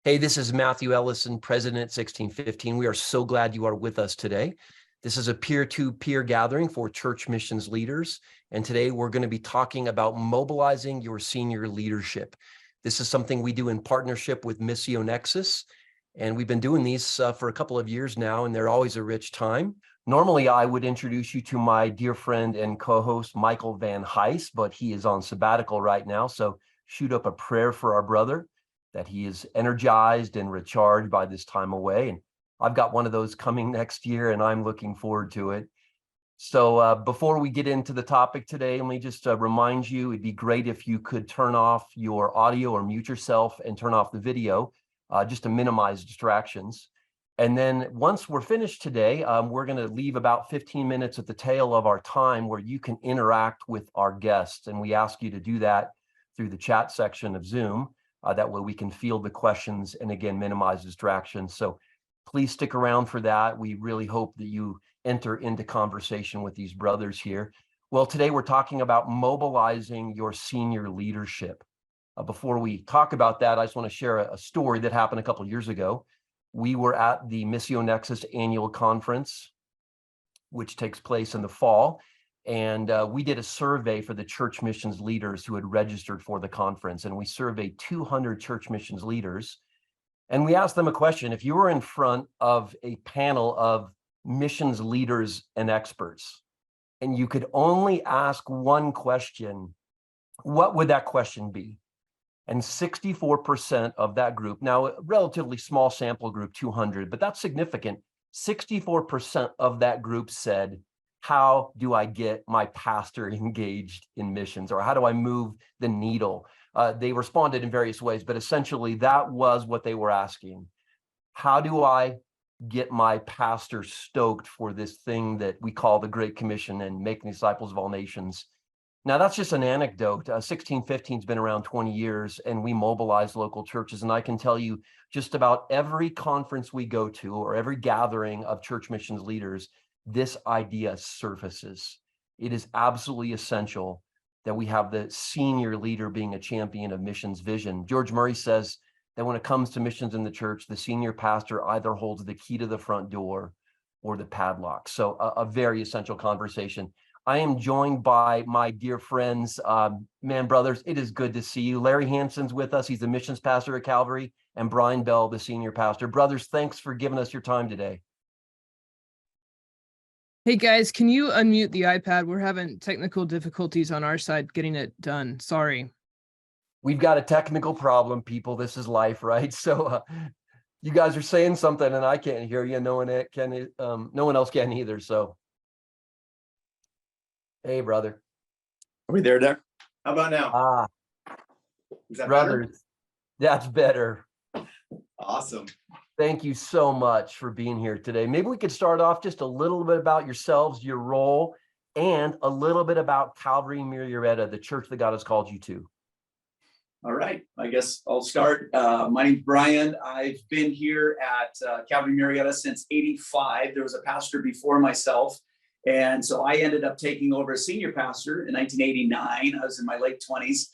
Hey, this is Matthew Ellison, President 1615. We are so glad you are with us today. This is a peer-to-peer gathering for church missions leaders, and today we're going to be talking about mobilizing your senior leadership. This is something we do in partnership with Missio Nexus, and we've been doing these for a couple of years now, and they're always a rich time. Normally, I would introduce you to my dear friend and co-host, Michael Van Heis, but he is on sabbatical right now, so shoot up a prayer for our brother, that he is energized and recharged by this time away. And I've got one of those coming next year, and I'm looking forward to it. So before we get into the topic today, let me just remind you, it'd be great if you could turn off your audio or mute yourself and turn off the video, just to minimize distractions. And then once we're finished today, we're going to leave about 15 minutes at the tail of our time where you can interact with our guests. And we ask you to do that through the chat section of Zoom. That way we can field the questions and again, minimize distractions. So please stick around for that. We really hope that you enter into conversation with these brothers here. Well, today we're talking about mobilizing your senior leadership. Before we talk about that, I just want to share a story that happened a couple of years ago. We were at the Missio Nexus annual conference, which takes place in the fall. And we did a survey for the church missions leaders who had registered for the conference. And we surveyed 200 church missions leaders. And we asked them a question. If you were in front of a panel of missions leaders and experts, and you could only ask one question, what would that question be? And 64% of that group, now a relatively small sample group, 200, but that's significant. 64% of that group said, how do I get my pastor engaged in missions, or how do I move the needle? They responded in various ways, but essentially that was what they were asking. How do I get my pastor stoked for this thing that we call the Great Commission and making disciples of all nations? Now, that's just an anecdote. 1615 has been around 20 years, and we mobilize local churches. And I can tell you, just about every conference we go to or every gathering of church missions leaders, this idea surfaces. It is absolutely essential that we have the senior leader being a champion of missions vision. George Murray says that when it comes to missions in the church, the senior pastor either holds the key to the front door or the padlock. So a very essential conversation. I am joined by my dear friends, man, brothers, it is good to see you. Larry Hansen's with us. He's the missions pastor at Calvary, and Brian Bell, the senior pastor. Brothers, thanks for giving us your time today. Hey guys, can you unmute the iPad? We're having technical difficulties on our side getting it done. Sorry. We've got a technical problem, people. This is life, right? So you guys are saying something and I can't hear you. No one else can either. So, hey, brother. Are we there, Doc? How about now? Is that brothers, better? That's better. Awesome. Thank you so much for being here today. Maybe we could start off just a little bit about yourselves, your role, and a little bit about Calvary Murrieta, the church that God has called you to. All right. I guess I'll start. My name's Brian. I've been here at Calvary Murrieta since '85. There was a pastor before myself. And so I ended up taking over as senior pastor in 1989. I was in my late 20s.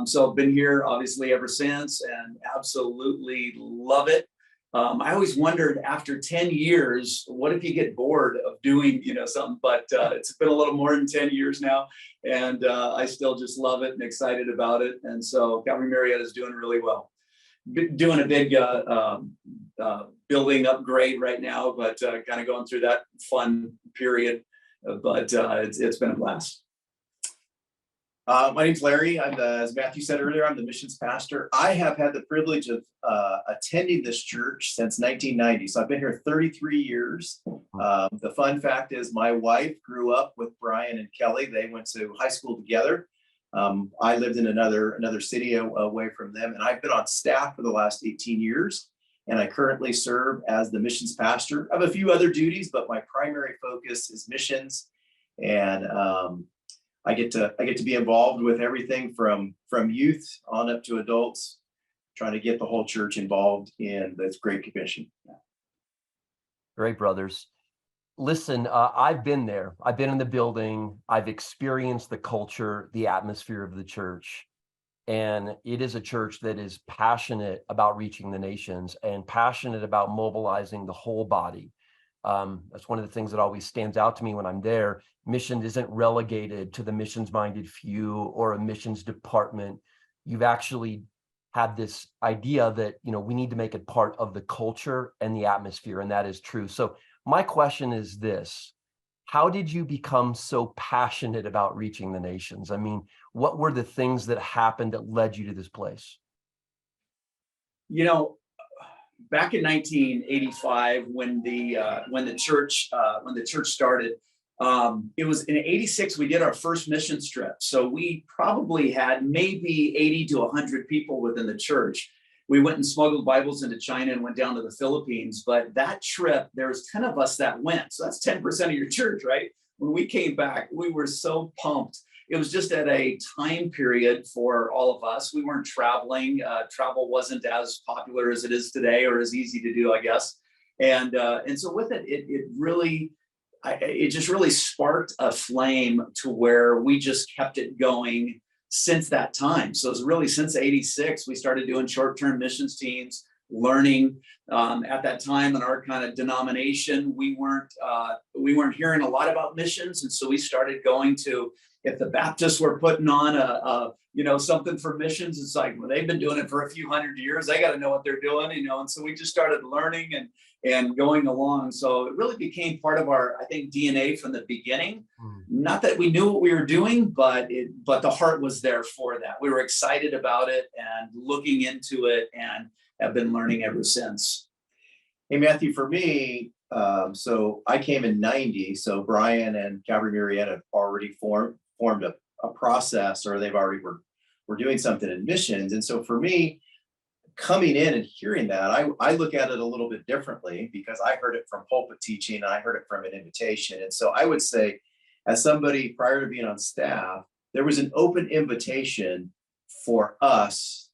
So I've been here obviously ever since and absolutely love it. I always wondered after 10 years, what if you get bored of doing, something, but it's been a little more than 10 years now. And I still just love it and excited about it. And so Calvary Murrieta is doing really well. Doing a big building upgrade right now, but kind of going through that fun period. But it's been a blast. My name's Larry. As Matthew said earlier, I'm the missions pastor. I have had the privilege of attending this church since 1990. So I've been here 33 years. The fun fact is my wife grew up with Brian and Kelly. They went to high school together. I lived in another city away from them, and I've been on staff for the last 18 years. And I currently serve as the missions pastor. I have a few other duties, but my primary focus is missions. And I get to be involved with everything from youth on up to adults, trying to get the whole church involved in this Great Commission. Great, brothers. Listen, I've been there. I've been in the building. I've experienced the culture, the atmosphere of the church. And it is a church that is passionate about reaching the nations and passionate about mobilizing the whole body. That's one of the things that always stands out to me when I'm there. Mission isn't relegated to the missions-minded few or a missions department. You've actually had this idea that, we need to make it part of the culture and the atmosphere, and that is true. So my question is this: how did you become so passionate about reaching the nations? I mean, what were the things that happened that led you to this place? Back in 1985, when the church started, it was in '86 we did our first mission trip. So we probably had maybe 80 to 100 people within the church. We went and smuggled Bibles into China and went down to the Philippines. But that trip, there was 10 of us that went. So that's 10% of your church, right? When we came back, we were so pumped. It was just at a time period for all of us. We weren't traveling. Travel wasn't as popular as it is today, or as easy to do, I guess. And so with it, it just really sparked a flame to where we just kept it going since that time. So it's really since '86, we started doing short-term missions teams, learning. At that time in our kind of denomination, we weren't hearing a lot about missions. And so we started going to, if the Baptists were putting on something for missions, it's like, well, they've been doing it for a few hundred years. They got to know what they're doing, and so we just started learning and going along. So it really became part of our, I think, DNA from the beginning. Not that we knew what we were doing, but the heart was there for that. We were excited about it and looking into it, and have been learning ever since. Hey, Matthew, for me, so I came in '90. So Brian and Calvary Marietta have already formed a process, or they've already were doing something in missions. And so for me, coming in and hearing that, I look at it a little bit differently, because I heard it from pulpit teaching, and I heard it from an invitation. And so I would say, as somebody prior to being on staff, there was an open invitation for us,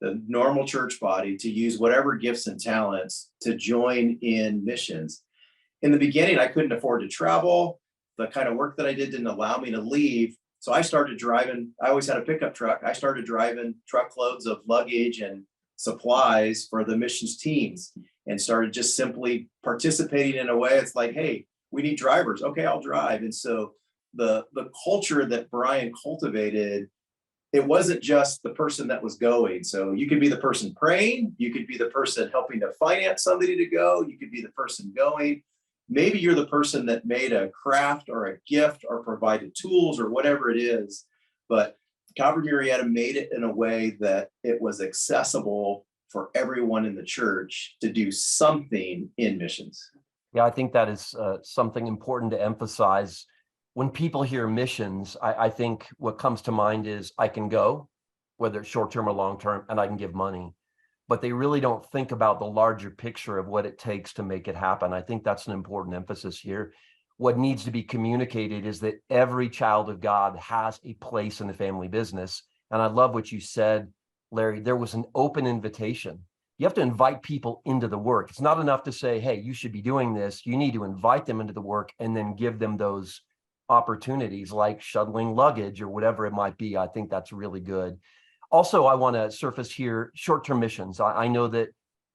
the normal church body, to use whatever gifts and talents to join in missions. In the beginning, I couldn't afford to travel. The kind of work that I did didn't allow me to leave. So I started driving. I always had a pickup truck. I started driving truckloads of luggage and supplies for the missions teams, and started just simply participating in a way. It's like, hey, we need drivers. Okay, I'll drive. And so the culture that Brian cultivated, it wasn't just the person that was going. So you could be the person praying, you could be the person helping to finance somebody to go, you could be the person going. Maybe you're the person that made a craft or a gift or provided tools or whatever it is. But Calvary Marietta made it in a way that it was accessible for everyone in the church to do something in missions. Yeah, I think that is something important to emphasize. When people hear missions, I think what comes to mind is I can go, whether it's short-term or long-term, and I can give money. But they really don't think about the larger picture of what it takes to make it happen. I think that's an important emphasis here. What needs to be communicated is that every child of God has a place in the family business. And I love what you said, Larry. There was an open invitation. You have to invite people into the work. It's not enough to say, hey, you should be doing this. You need to invite them into the work and then give them those opportunities, like shuttling luggage or whatever it might be. I think that's really good. Also, I want to surface here short-term missions. I know that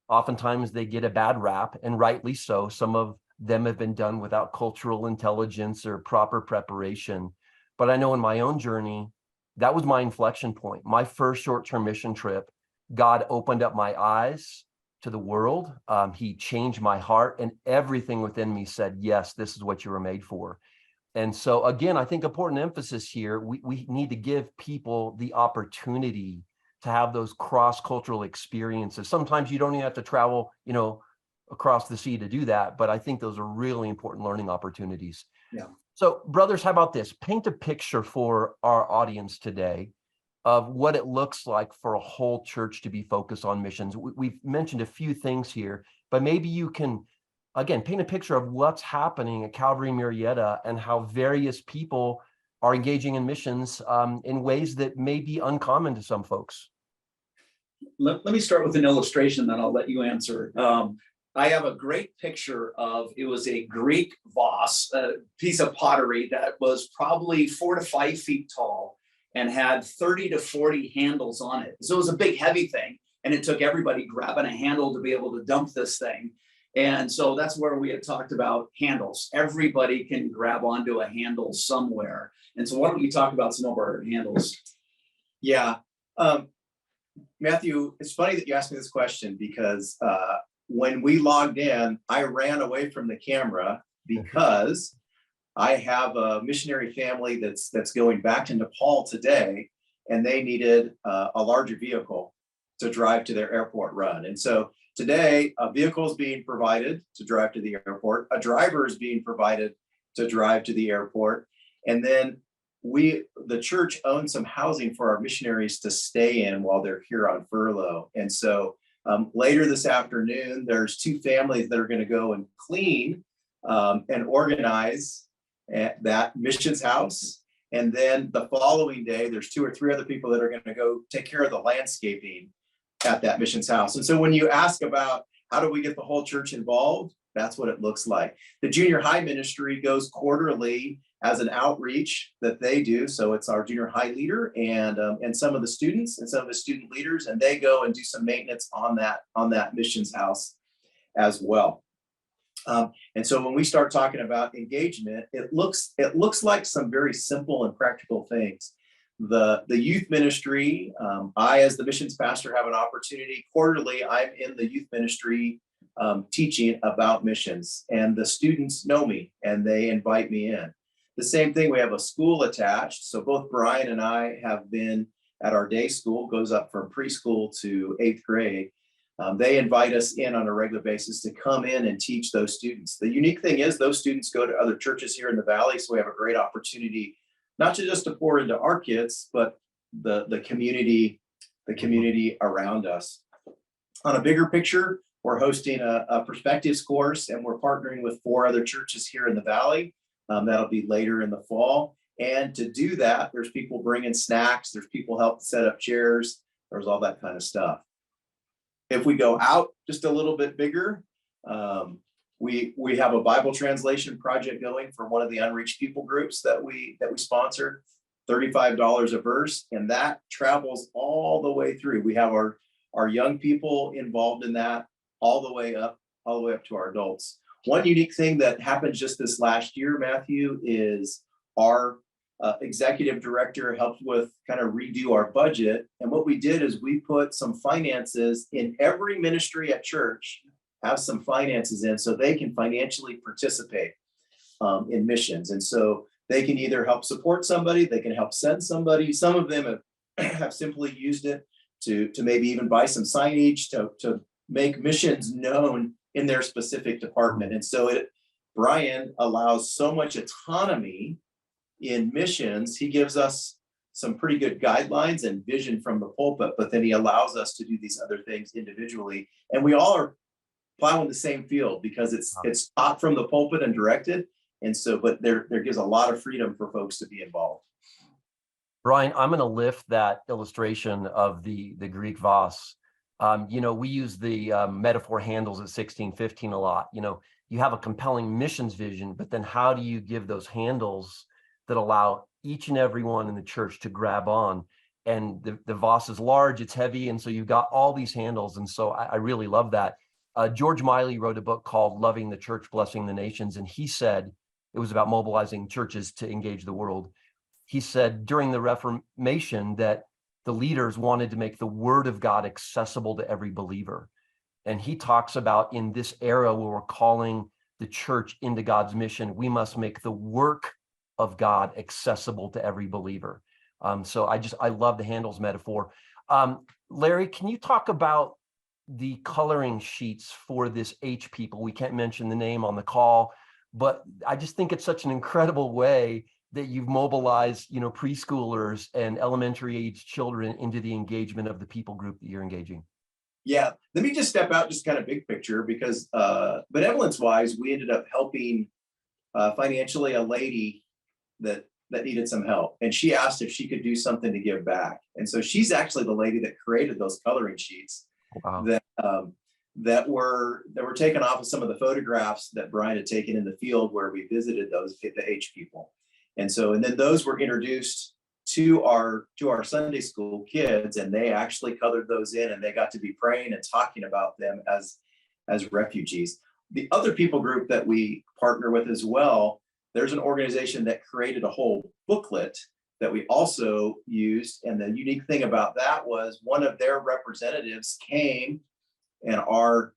oftentimes they get a bad rap, and rightly so. Some of them have been done without cultural intelligence or proper preparation. But I know in my own journey, that was my inflection point. My first short-term mission trip, God opened up my eyes to the world. He changed my heart, and everything within me said, yes, this is what you were made for. And so again, I think important emphasis here, we need to give people the opportunity to have those cross-cultural experiences. Sometimes you don't even have to travel, across the sea to do that, but I think those are really important learning opportunities. Yeah. So brothers, how about this? Paint a picture for our audience today of what it looks like for a whole church to be focused on missions. We've mentioned a few things here, but maybe you can, again, paint a picture of what's happening at Calvary Marietta and how various people are engaging in missions in ways that may be uncommon to some folks. Let me start with an illustration, then I'll let you answer. I have a great picture of, it was a Greek vase, a piece of pottery that was probably 4 to 5 feet tall. and had 30 to 40 handles on it. So it was a big, heavy thing. And it took everybody grabbing a handle to be able to dump this thing. And so that's where we had talked about handles. Everybody can grab onto a handle somewhere. And so why don't you talk about some of our handles? Yeah. Matthew, it's funny that you asked me this question because when we logged in, I ran away from the camera because I have a missionary family that's going back to Nepal today, and they needed a larger vehicle to drive to their airport run. And so today, a vehicle is being provided to drive to the airport. A driver is being provided to drive to the airport. And then the church owns some housing for our missionaries to stay in while they're here on furlough. And so later this afternoon, there's 2 families that are going to go and clean and organize at that missions house. And then the following day, there's 2 or 3 other people that are going to go take care of the landscaping at that missions house. And so when you ask about how do we get the whole church involved, that's what it looks like. The junior high ministry goes quarterly as an outreach that they do. So it's our junior high leader and some of the students and some of the student leaders, and they go and do some maintenance on that missions house as well. And so when we start talking about engagement, it looks like some very simple and practical things. The youth ministry, I, as the missions pastor, have an opportunity quarterly. I'm in the youth ministry teaching about missions, and the students know me and they invite me in. The same thing, we have a school attached. So both Brian and I have been at our day school, goes up from preschool to 8th grade. They invite us in on a regular basis to come in and teach those students. The unique thing is those students go to other churches here in the Valley. So we have a great opportunity, not just to pour into our kids, but the community around us. On a bigger picture, we're hosting a perspectives course, and we're partnering with 4 other churches here in the Valley. That'll be later in the fall. And to do that, there's people bringing snacks, there's people help set up chairs, there's all that kind of stuff. If we go out just a little bit bigger, we have a Bible translation project going for one of the unreached people groups that we sponsor, $35 a verse, and that travels all the way through. We have our young people involved in that all the way up to our adults. One unique thing that happened just this last year, Matthew, is our executive director helped with kind of redo our budget. And what we did is we put some finances in every ministry at church, have some finances in so they can financially participate in missions. And so they can either help support somebody, they can help send somebody. Some of them have simply used it to maybe even buy some signage to make missions known in their specific department. And so Brian allows so much autonomy in missions. He gives us some pretty good guidelines and vision from the pulpit, but then he allows us to do these other things individually. And we all are plowing the same field because it's taught from the pulpit and directed. And so, but there gives a lot of freedom for folks to be involved. Brian, I'm going to lift that illustration of the Greek vase. We use the metaphor handles at 1615 a lot. You have a compelling missions vision, but then how do you give those handles that allow each and every one in the church to grab on? And the vase is large, it's heavy, and so you've got all these handles. And so I really love that. George Miley wrote a book called Loving the Church, Blessing the Nations, and he said it was about mobilizing churches to engage the world. He said during the Reformation that the leaders wanted to make the word of God accessible to every believer. And he talks about in this era where we're calling the church into God's mission, we must make the work of God accessible to every believer. So I love the handles metaphor. Larry, can you talk about the coloring sheets for this H people? We can't mention the name on the call, but I just think it's such an incredible way that you've mobilized, preschoolers and elementary age children into the engagement of the people group that you're engaging. Yeah, let me just step out just kind of big picture because benevolence wise, we ended up helping financially a lady that needed some help. And she asked if she could do something to give back. And so she's actually the lady that created those coloring sheets. Wow. that were taken off of some of the photographs that Brian had taken in the field where we visited the H people. And then those were introduced to our Sunday school kids, and they actually colored those in, and they got to be praying and talking about them as refugees. The other people group that we partner with as well, there's an organization that created a whole booklet that we also used. And the unique thing about that was one of their representatives came, and our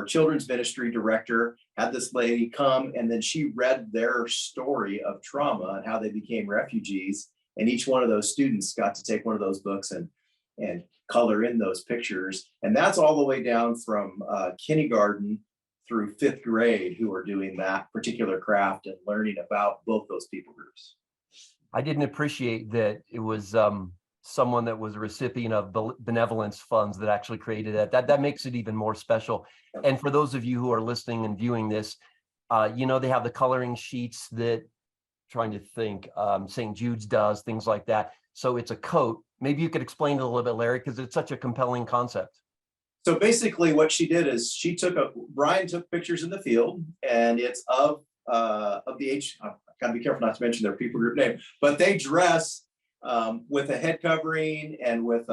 children's ministry director had this lady come, and then she read their story of trauma and how they became refugees. And each one of those students got to take one of those books and color in those pictures. And that's all the way down from kindergarten through 5th grade, who are doing that particular craft and learning about both those people groups. I didn't appreciate that it was someone that was a recipient of benevolence funds that actually created it. That makes it even more special. And for those of you who are listening and viewing this, they have the coloring sheets that, trying to think, St. Jude's does, things like that. So it's a coat. Maybe you could explain it a little bit, Larry, because it's such a compelling concept. So basically what she did is Brian took pictures in the field, and it's of the I've got to be careful not to mention their people group name, but they dress with a head covering and with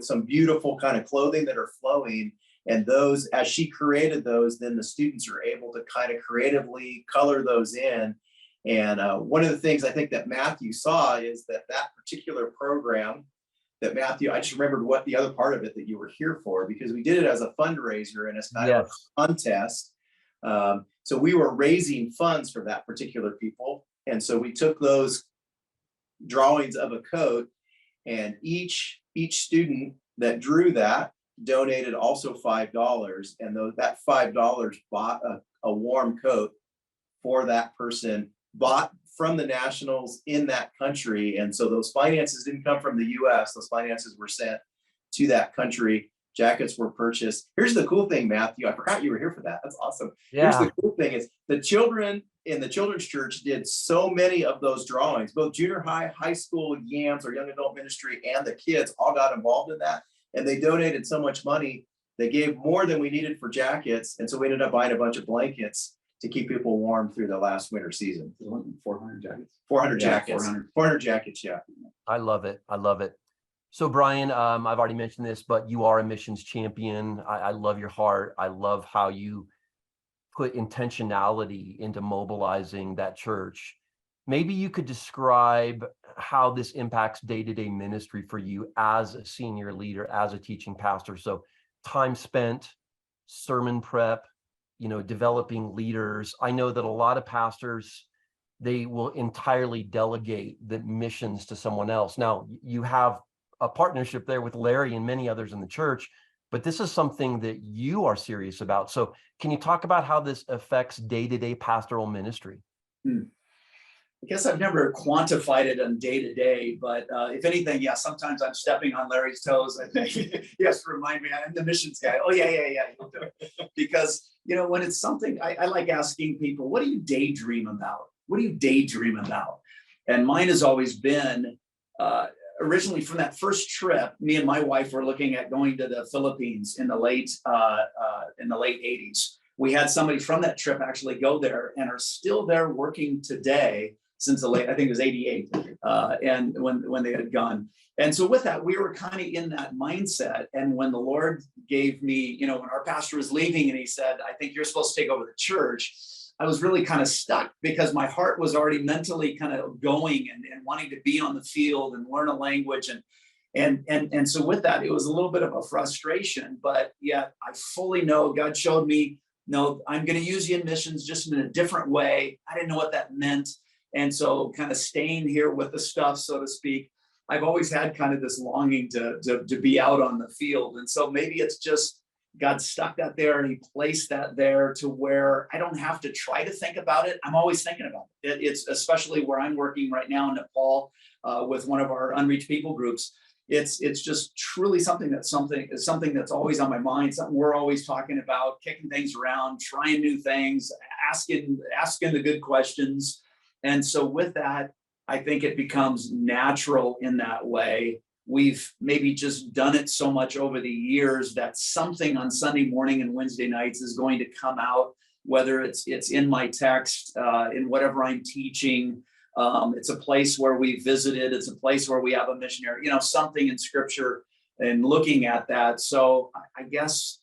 some beautiful kind of clothing that are flowing. And those, as she created those, then the students are able to kind of creatively color those in. And one of the things I think that Matthew saw is that particular program that Matthew, I just remembered what the other part of it that you were here for, because we did it as a fundraiser and as kind of a contest. So we were raising funds for that particular people. And so we took those drawings of a coat, and each student that drew that donated also $5. And that $5 bought a warm coat for that person, bought from the nationals in that country. And so those finances didn't come from the US, those finances were sent to that country. Jackets were purchased. Here's the cool thing, Matthew, I forgot you were here for that. That's awesome. Yeah. Here's the cool thing is the children in the children's church did so many of those drawings, both junior high, high school, YAMS or young adult ministry, and the kids all got involved in that. And they donated so much money, they gave more than we needed for jackets. And so we ended up buying a bunch of blankets to keep people warm through the last winter season. 400 jackets. 400 Yeah, jackets. 400 jackets, yeah. I love it. I love it. So Brian, I've already mentioned this, but you are a missions champion. I love your heart. I love how you put intentionality into mobilizing that church. Maybe you could describe how this impacts day-to-day ministry for you as a senior leader, as a teaching pastor. So time spent, sermon prep, developing leaders. I know that a lot of pastors, they will entirely delegate the missions to someone else. Now, you have a partnership there with Larry and many others in the church, but this is something that you are serious about. So can you talk about how this affects day-to-day pastoral ministry? I guess I've never quantified it on day to day, but if anything, yeah, sometimes I'm stepping on Larry's toes. I think he has to remind me I'm the missions guy. Oh yeah, you'll do it. Because when it's something, I like asking people, what do you daydream about? What do you daydream about? And mine has always been originally from that first trip. Me and my wife were looking at going to the Philippines in the late 80s. We had somebody from that trip actually go there and are still there working today since I think it was 88, and when they had gone. And so with that, we were kind of in that mindset. And when the Lord gave me, when our pastor was leaving and he said, I think you're supposed to take over the church, I was really kind of stuck because my heart was already mentally kind of going and wanting to be on the field and learn a language. And so with that, it was a little bit of a frustration, but yet I fully know God showed me, no, I'm going to use you in missions just in a different way. I didn't know what that meant. And so kind of staying here with the stuff, so to speak, I've always had kind of this longing to be out on the field. And so maybe it's just God stuck that there and he placed that there to where I don't have to try to think about it. I'm always thinking about it. It's especially where I'm working right now in Nepal with one of our unreached people groups. It's just truly something that's always on my mind, something we're always talking about, kicking things around, trying new things, asking the good questions. And so with that, I think it becomes natural in that way. We've maybe just done it so much over the years that something on Sunday morning and Wednesday nights is going to come out, whether it's in my text, in whatever I'm teaching, It's a place where we visited. It's a place where we have a missionary, something in scripture and looking at that. So I guess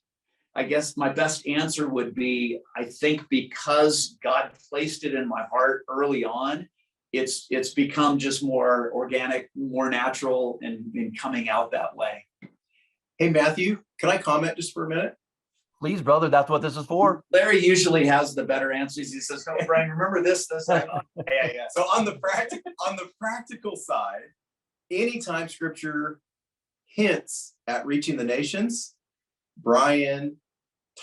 my best answer would be, I think because God placed it in my heart early on, it's become just more organic, more natural, and coming out that way. Hey, Matthew, can I comment just for a minute? Please, brother, that's what this is for. Larry usually has the better answers. He says, "No, Brian, remember this." Yeah. So on the practical side, anytime scripture hints at reaching the nations, Brian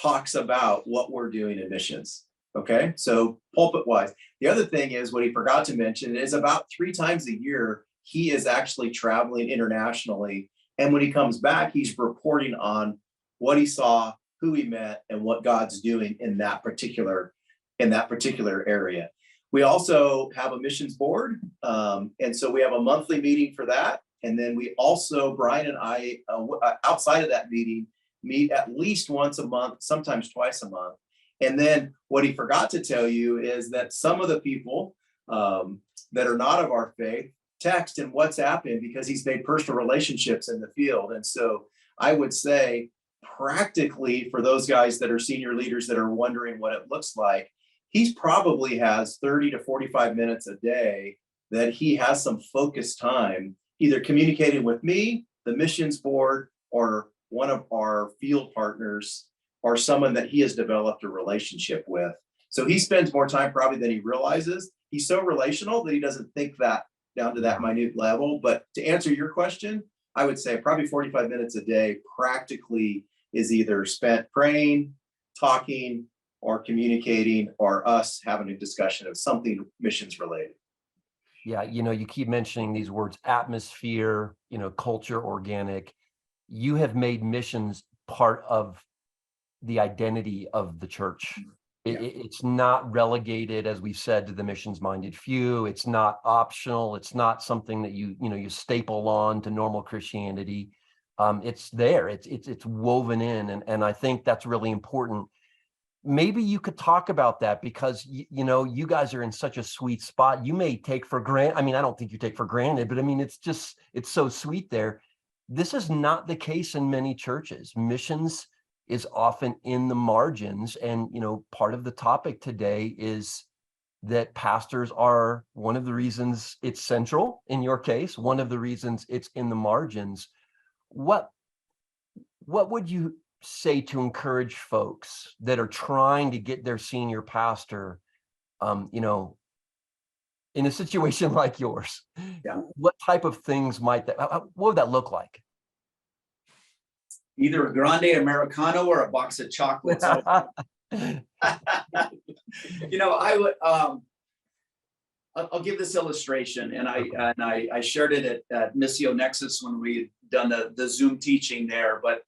talks about what we're doing in missions. Okay, so pulpit wise. The other thing is what he forgot to mention is about 3 times a year, he is actually traveling internationally. And when he comes back, he's reporting on what he saw, who he met, and what God's doing in that particular area. We also have a missions board. And so we have a monthly meeting for that. And then we also, Brian and I, outside of that meeting, meet at least once a month, sometimes twice a month. And then what he forgot to tell you is that some of the people that are not of our faith text and WhatsApp him because he's made personal relationships in the field. And so I would say practically for those guys that are senior leaders that are wondering what it looks like, he probably has 30 to 45 minutes a day that he has some focused time, either communicating with me, the missions board, or one of our field partners, or someone that he has developed a relationship with. So he spends more time probably than he realizes. He's so relational that he doesn't think that down to that minute level. But to answer your question, I would say probably 45 minutes a day practically is either spent praying, talking, or communicating, or us having a discussion of something missions related. Yeah, you keep mentioning these words, atmosphere, culture, organic. You have made missions part of the identity of the church. It's not relegated, as we've said, to the missions-minded few. It's not optional. It's not something that you staple on to normal Christianity. It's there. It's woven in, and I think that's really important. Maybe you could talk about that because you guys are in such a sweet spot. You may take for granted. I mean, I don't think you take for granted, but I mean, it's so sweet there. This is not the case in many churches. Missions is often in the margins. And, part of the topic today is that pastors are one of the reasons it's central in your case, one of the reasons it's in the margins. What would you say to encourage folks that are trying to get their senior pastor, in a situation like yours? Yeah. What type of things what would that look like? Either a grande Americano or a box of chocolates. I would. I'll give this illustration, and I shared it at Missio Nexus when we had done the Zoom teaching there. But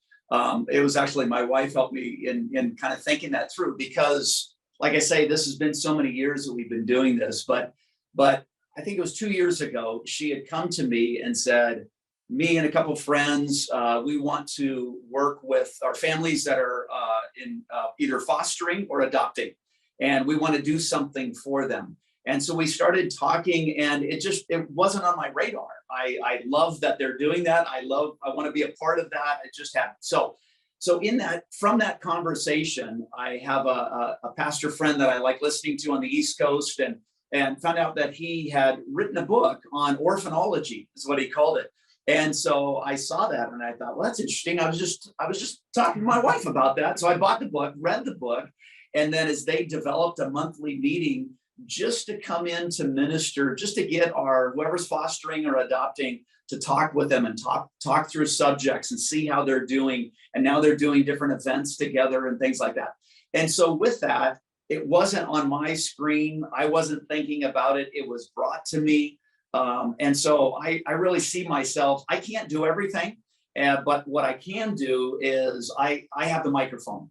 it was actually my wife helped me in kind of thinking that through, because, like I say, this has been so many years that we've been doing this. But I think it was 2 years ago, she had come to me and said, me and a couple of friends, we want to work with our families that are in either fostering or adopting, and we want to do something for them. And so we started talking, and it wasn't on my radar. I love that they're doing that. I want to be a part of that. It just happened. So from that conversation, I have a pastor friend that I like listening to on the East Coast, and found out that he had written a book on orphanology, is what he called it. And so I saw that and I thought, well, that's interesting. I was just talking to my wife about that. So I bought the book, read the book. And then as they developed a monthly meeting just to come in to minister, just to get whoever's fostering or adopting to talk with them and talk through subjects and see how they're doing. And now they're doing different events together and things like that. And so with that, it wasn't on my screen. I wasn't thinking about it. It was brought to me. And so I really see myself, I can't do everything, but what I can do is I have the microphone,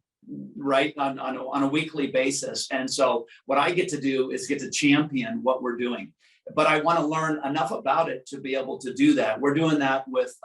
right, on a weekly basis. And so what I get to do is get to champion what we're doing, but I want to learn enough about it to be able to do that. We're doing that with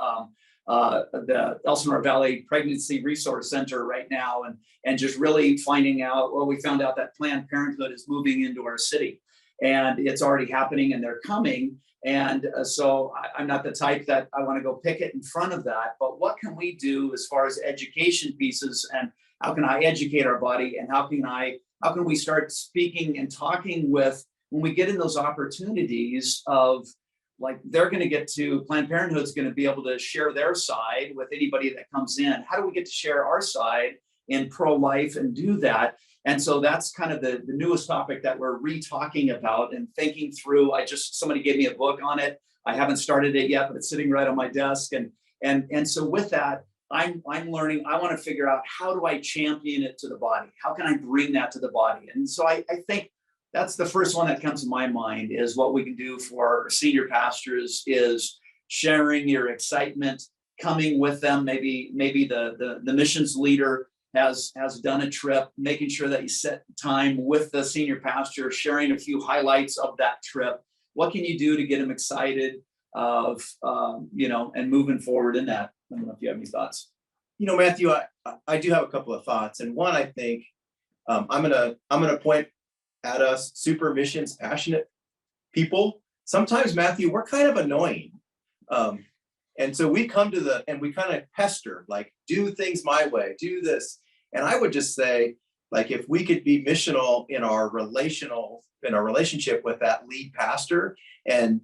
the Elsinore Valley Pregnancy Resource Center right now, and just really finding out, we found out that Planned Parenthood is moving into our city. and it's already happening and they're coming. And so I'm not the type that I want to go picket in front of that, but what can we do as far as education pieces, and how can I educate our body, and how can we start speaking and talking with, when we get in those opportunities of, like, they're going to get to, Planned Parenthood's going to be able to share their side with anybody that comes in. How do we get to share our side in pro-life and do that? And so that's kind of the newest topic that we're re-talking about and thinking through. Somebody gave me a book on it. I haven't started it yet, but it's sitting right on my desk. And so with that, I'm learning. I want to figure out, how do I champion it to the body? How can I bring that to the body? And so I think that's the first one that comes to my mind, is what we can do for senior pastors is sharing your excitement, coming with them. Maybe the missions leader has done a trip, making sure that you set time with the senior pastor, sharing a few highlights of that trip. What can you do to get them excited of, and moving forward in that? I don't know if you have any thoughts. Matthew, I do have a couple of thoughts. And one, I think I'm gonna point at us super missions passionate people. Sometimes, Matthew, we're kind of annoying. And so we come and we kind of pester, like, do things my way, do this. And I would just say, like, if we could be missional in our relationship with that lead pastor and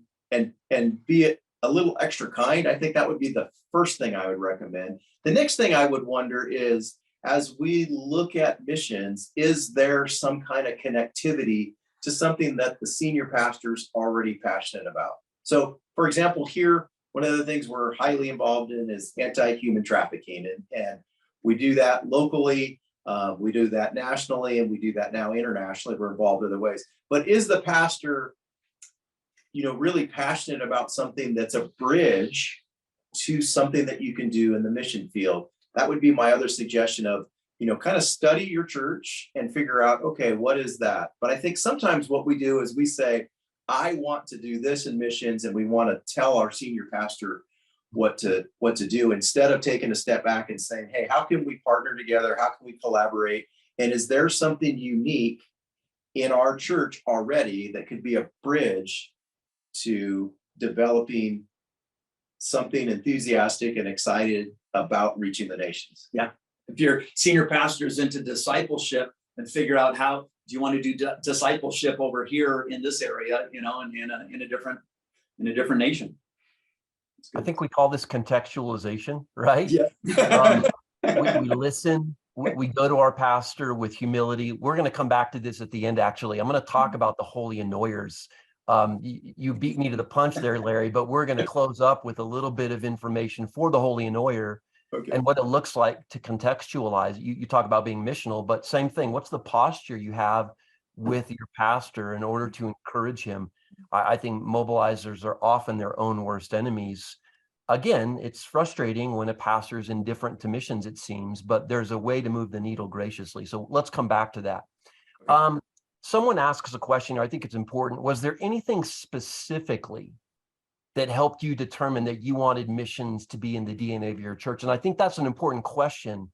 be a little extra kind, I think that would be the first thing I would recommend. The next thing I would wonder is, as we look at missions, is there some kind of connectivity to something that the senior pastor's already passionate about? So, for example, here, one of the things we're highly involved in is anti-human trafficking. And we do that locally, we do that nationally, and we do that now internationally. We're involved other ways. But is the pastor, really passionate about something that's a bridge to something that you can do in the mission field? That would be my other suggestion of, kind of study your church and figure out, okay, what is that? But I think sometimes what we do is we say, I want to do this in missions, and we want to tell our senior pastor what to do, instead of taking a step back and saying, hey, how can we partner together? How can we collaborate? And is there something unique in our church already that could be a bridge to developing something enthusiastic and excited about reaching the nations? Yeah. If your senior pastor is into discipleship, and figure out, how do you want to do discipleship over here in this area, and in a different nation. I think we call this contextualization, right? Yeah. We listen, we go to our pastor with humility. We're going to come back to this at the end, actually. I'm going to talk about the holy annoyers. You beat me to the punch there, Larry, but we're going to close up with a little bit of information for the holy annoyer. Okay. And what it looks like to contextualize. You talk about being missional, but same thing. What's the posture you have with your pastor in order to encourage him? I think mobilizers are often their own worst enemies. Again, it's frustrating when a pastor is indifferent to missions, it seems, but there's a way to move the needle graciously. So let's come back to that. Someone asks a question, I think it's important. Was there anything specifically that helped you determine that you wanted missions to be in the DNA of your church? And I think that's an important question,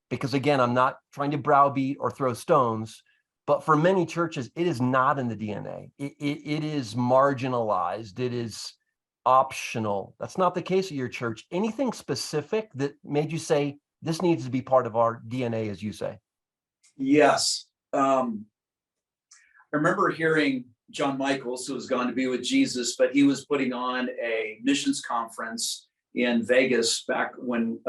because again, I'm not trying to browbeat or throw stones, but for many churches, it is not in the DNA. It is marginalized. It is optional. That's not the case at your church. Anything specific that made you say, this needs to be part of our DNA, as you say? Yes. I remember hearing John Michaels, who has gone to be with Jesus, but he was putting on a missions conference in Vegas back when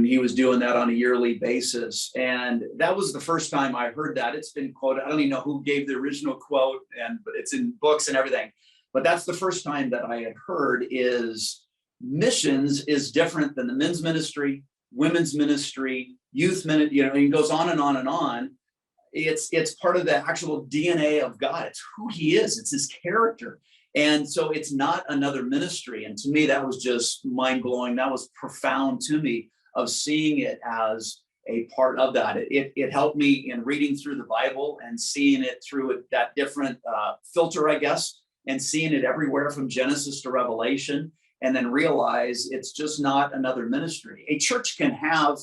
he was doing that on a yearly basis. And that was the first time I heard that. It's been quoted. I don't even know who gave the original quote, but it's in books and everything. But that's the first time that I had heard is missions is different than the men's ministry, women's ministry, youth ministry, and it goes on and on and on. It's part of the actual DNA of God. It's who he is. It's his character. And so it's not another ministry. And to me, that was just mind blowing. That was profound to me, of seeing it as a part of that. It helped me in reading through the Bible and seeing it through that different filter, I guess, and seeing it everywhere from Genesis to Revelation, and then realize it's just not another ministry. A church can have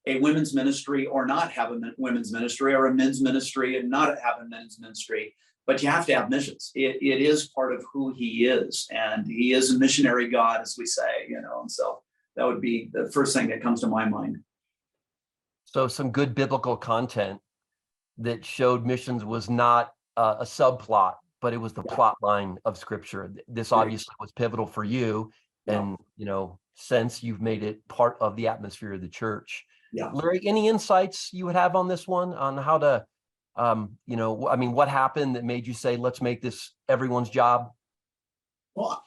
a women's ministry or not have a women's ministry, or a men's ministry and not have a men's ministry. but you have to have missions. It is part of who he is, and he is a missionary God, as we say, and so that would be the first thing that comes to my mind. So some good biblical content that showed missions was not a subplot, but it was the plot line of scripture. This obviously was pivotal for you. And, since you've made it part of the atmosphere of the church. Yeah. Larry, any insights you would have on this one, on how to, what happened that made you say, let's make this everyone's job? Well,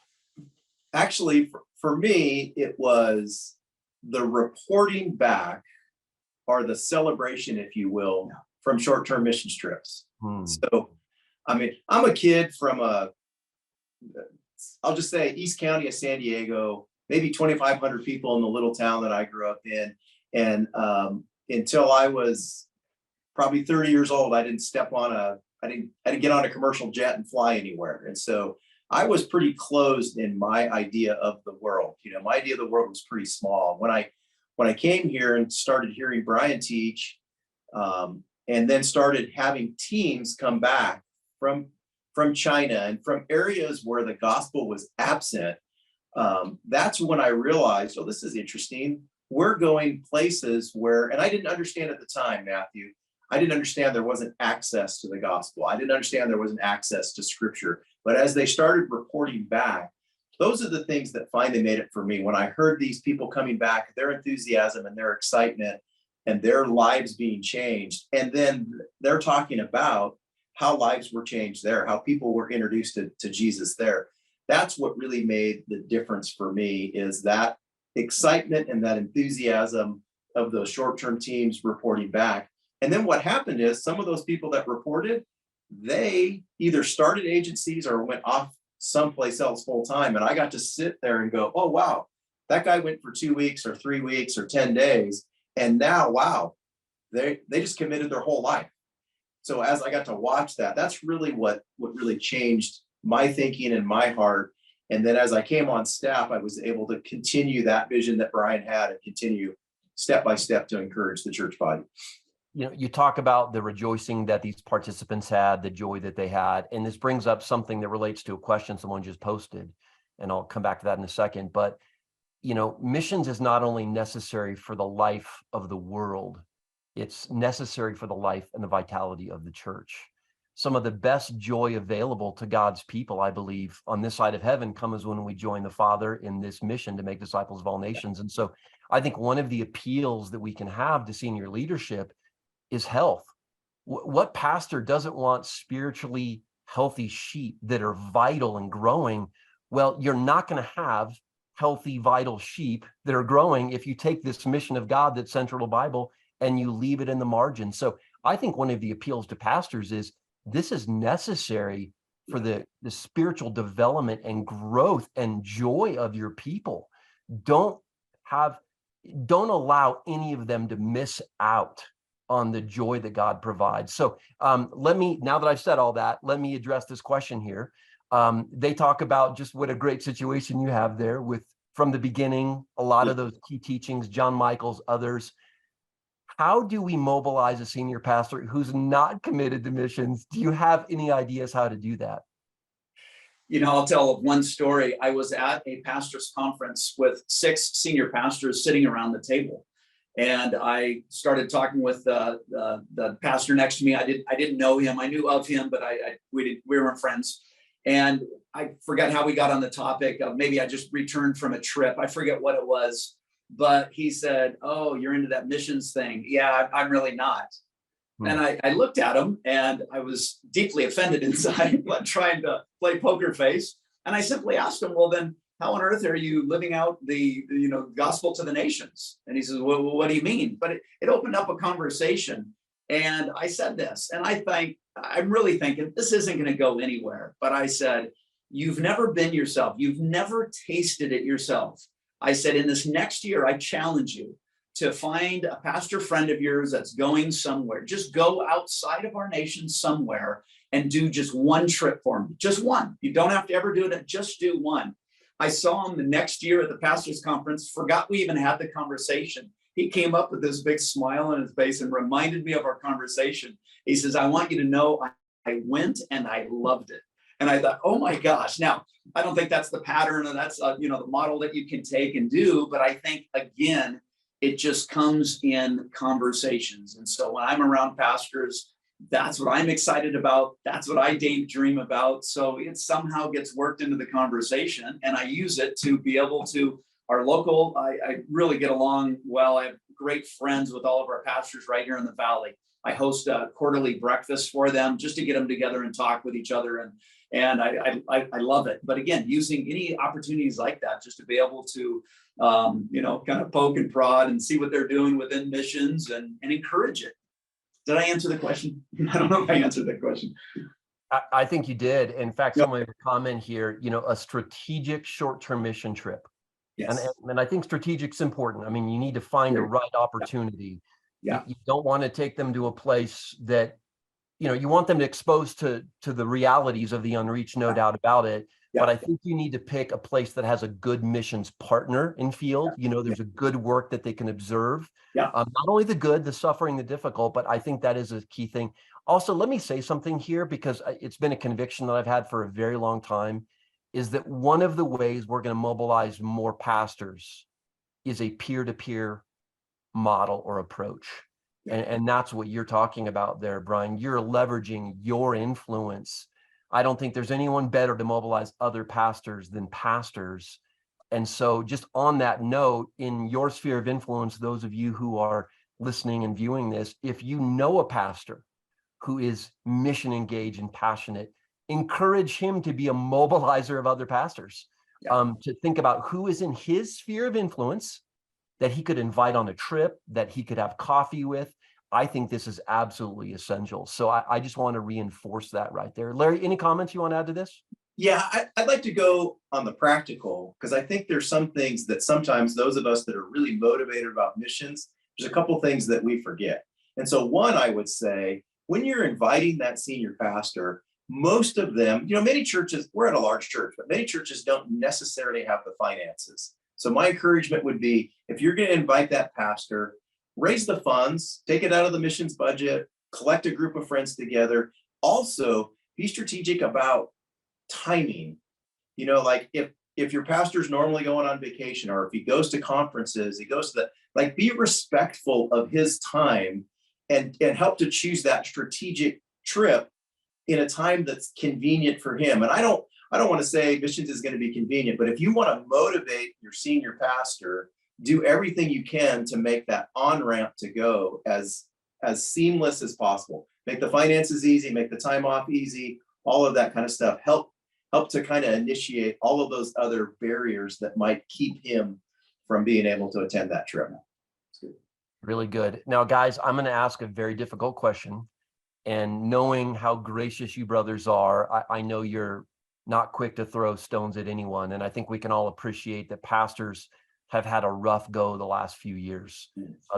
actually, for me, it was the reporting back, or the celebration, if you will, from short-term mission trips. So, I'm a kid from I'll just say East County of San Diego, maybe 2,500 people in the little town that I grew up in. And until I was probably 30 years old, I didn't get on a commercial jet and fly anywhere. And so I was pretty closed in my idea of the world. My idea of the world was pretty small. When I came here and started hearing Brian teach, and then started having teams come back from China and from areas where the gospel was absent, that's when I realized, oh, this is interesting. We're going places where, and I didn't understand at the time, Matthew, I didn't understand there wasn't access to the gospel. I didn't understand there wasn't access to scripture. But as they started reporting back, those are the things that finally made it for me. When I heard these people coming back, their enthusiasm and their excitement and their lives being changed, and then they're talking about how lives were changed there, how people were introduced to Jesus there. That's what really made the difference for me, is that excitement and that enthusiasm of those short-term teams reporting back. And then what happened is some of those people that reported, they either started agencies or went off someplace else full time. And I got to sit there and go, oh, wow, that guy went for 2 weeks or 3 weeks or 10 days. And now, wow, they just committed their whole life. So as I got to watch that, that's really what really changed my thinking and my heart. And then as I came on staff, I was able to continue that vision that Brian had and continue step by step to encourage the church body. You talk about the rejoicing that these participants had, the joy that they had, and this brings up something that relates to a question someone just posted, and I'll come back to that in a second. But, missions is not only necessary for the life of the world, it's necessary for the life and the vitality of the church. Some of the best joy available to God's people, I believe, on this side of heaven comes when we join the Father in this mission to make disciples of all nations. And so I think one of the appeals that we can have to senior leadership is health. What pastor doesn't want spiritually healthy sheep that are vital and growing? Well, you're not going to have healthy, vital sheep that are growing if you take this mission of God that's central to the Bible and you leave it in the margin. So I think one of the appeals to pastors is this is necessary for the spiritual development and growth and joy of your people. Don't allow any of them to miss out on the joy that God provides. So now that I've said all that, let me address this question here. They talk about just what a great situation you have there with, from the beginning, a lot of those key teachings, John Michael's, others. How do we mobilize a senior pastor who's not committed to missions? Do you have any ideas how to do that? I'll tell one story. I was at a pastor's conference with 6 senior pastors sitting around the table. And I started talking with the pastor next to me. I didn't know him. I knew of him, but we weren't friends. And I forgot how we got on the topic of, maybe I just returned from a trip. I forget what it was, but he said, "Oh, you're into that missions thing." Yeah, I'm really not. And I looked at him and I was deeply offended inside, but trying to play poker face. And I simply asked him, "Well, then how on earth are you living out the gospel to the nations?" And he says, "Well, what do you mean?" But it opened up a conversation. And I said this, and I'm really thinking this isn't going to go anywhere. But I said, "You've never been yourself. You've never tasted it yourself." I said, "In this next year, I challenge you to find a pastor friend of yours that's going somewhere. Just go outside of our nation somewhere and do just one trip for him. Just one. You don't have to ever do it. Just do one." I saw him the next year at the pastor's conference, forgot we even had the conversation. He came up with this big smile on his face and reminded me of our conversation. He says, "I want you to know I went and I loved it. And I thought, oh my gosh. Now, I don't think that's the pattern and that's, the model that you can take and do. But I think, again, it just comes in conversations. And so when I'm around pastors, that's what I'm excited about. That's what I daydream about. So it somehow gets worked into the conversation, and I use it to be able to, our local, I really get along well. I have great friends with all of our pastors right here in the Valley. I host a quarterly breakfast for them just to get them together and talk with each other. And I love it. But again, using any opportunities like that, just to be able to, kind of poke and prod and see what they're doing within missions and encourage it. Did I answer the question? I don't know if I answered that question. I think you did. In fact, Yep. someone made a comment here, a strategic short-term mission trip. Yes. And I think strategic's important. I mean, you need to find the right opportunity. Yeah. You don't want to take them to a place that, you want them to expose to the realities of the unreached, no doubt about it. Yeah. But I think you need to pick a place that has a good missions partner in field. There's a good work that they can observe. Yeah. Not only the good, the suffering, the difficult, but I think that is a key thing. Also, let me say something here, because it's been a conviction that I've had for a very long time, is that one of the ways we're going to mobilize more pastors is a peer-to-peer model or approach. And that's what you're talking about there, Brian. You're leveraging your influence. I don't think there's anyone better to mobilize other pastors than pastors. And so just on that note, in your sphere of influence, those of you who are listening and viewing this, if you know a pastor who is mission engaged and passionate, encourage him to be a mobilizer of other pastors, to think about who is in his sphere of influence that he could invite on a trip, that he could have coffee with. I think this is absolutely essential. So I just want to reinforce that right there. Larry, any comments you want to add to this? Yeah, I'd like to go on the practical, because I think there's some things that sometimes those of us that are really motivated about missions, there's a couple things that we forget. And so one, I would say, when you're inviting that senior pastor, most of them, many churches, we're at a large church, but many churches don't necessarily have the finances. So my encouragement would be, if you're going to invite that pastor, raise the funds, take it out of the missions budget, collect a group of friends together. Also, be strategic about timing. Like if your pastor's normally going on vacation, or if he goes to conferences, he goes to be respectful of his time and help to choose that strategic trip in a time that's convenient for him. And I don't want to say missions is going to be convenient, but if you want to motivate your senior pastor, do everything you can to make that on-ramp to go as seamless as possible. Make the finances easy, make the time off easy, all of that kind of stuff. Help to kind of initiate all of those other barriers that might keep him from being able to attend that trip. Really good. Now, guys, I'm going to ask a very difficult question. And knowing how gracious you brothers are, I know you're not quick to throw stones at anyone. And I think we can all appreciate that pastors have had a rough go the last few years.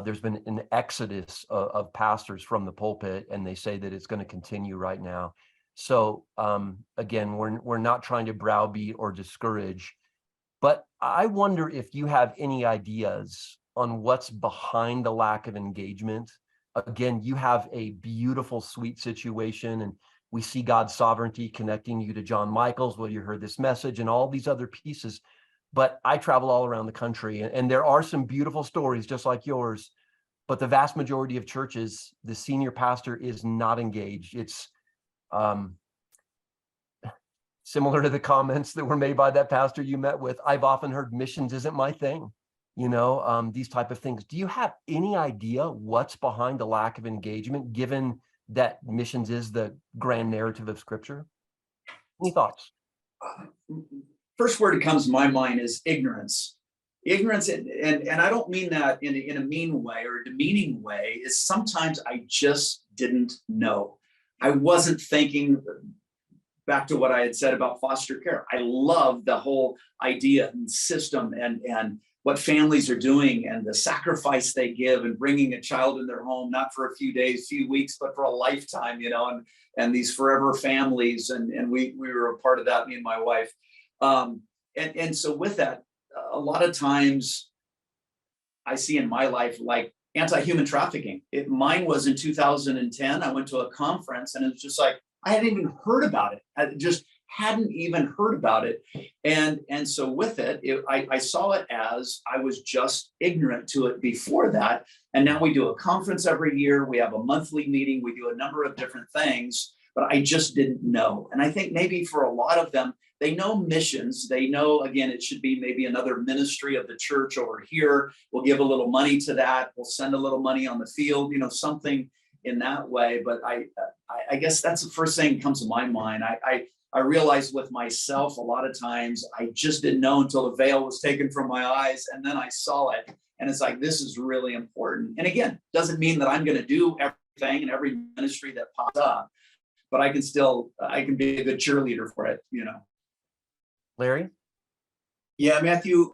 There's been an exodus of pastors from the pulpit, and they say that it's going to continue right now. So again, we're not trying to browbeat or discourage, but I wonder if you have any ideas on what's behind the lack of engagement. Again, you have a beautiful, sweet situation, and we see God's sovereignty connecting you to John Michaels, you heard this message and all these other pieces. But I travel all around the country, and there are some beautiful stories just like yours, but the vast majority of churches, the senior pastor is not engaged. It's similar to the comments that were made by that pastor you met with. I've often heard missions isn't my thing, these type of things. Do you have any idea what's behind the lack of engagement, given that missions is the grand narrative of Scripture? Any thoughts? First word that comes to my mind is ignorance. Ignorance, and I don't mean that in a mean way or a demeaning way, is sometimes I just didn't know. I wasn't thinking back to what I had said about foster care. I love the whole idea and system and what families are doing and the sacrifice they give and bringing a child in their home, not for a few days, few weeks, but for a lifetime, and these forever families. And we were a part of that, me and my wife. And so with that, a lot of times I see in my life, like anti-human trafficking. Mine was in 2010. I went to a conference, and it was just like, I hadn't even heard about it. I just hadn't even heard about it. And so with it, I saw it as I was just ignorant to it before that. And now we do a conference every year. We have a monthly meeting. We do a number of different things, but I just didn't know. And I think maybe for a lot of them, they know missions. They know, again, it should be maybe another ministry of the church over here. We'll give a little money to that. We'll send a little money on the field, something in that way. But I guess that's the first thing that comes to my mind. I realized with myself, a lot of times I just didn't know until the veil was taken from my eyes. And then I saw it. And it's like, this is really important. And again, doesn't mean that I'm going to do everything in every ministry that pops up, but I can be a good cheerleader for it, Larry? Yeah, Matthew,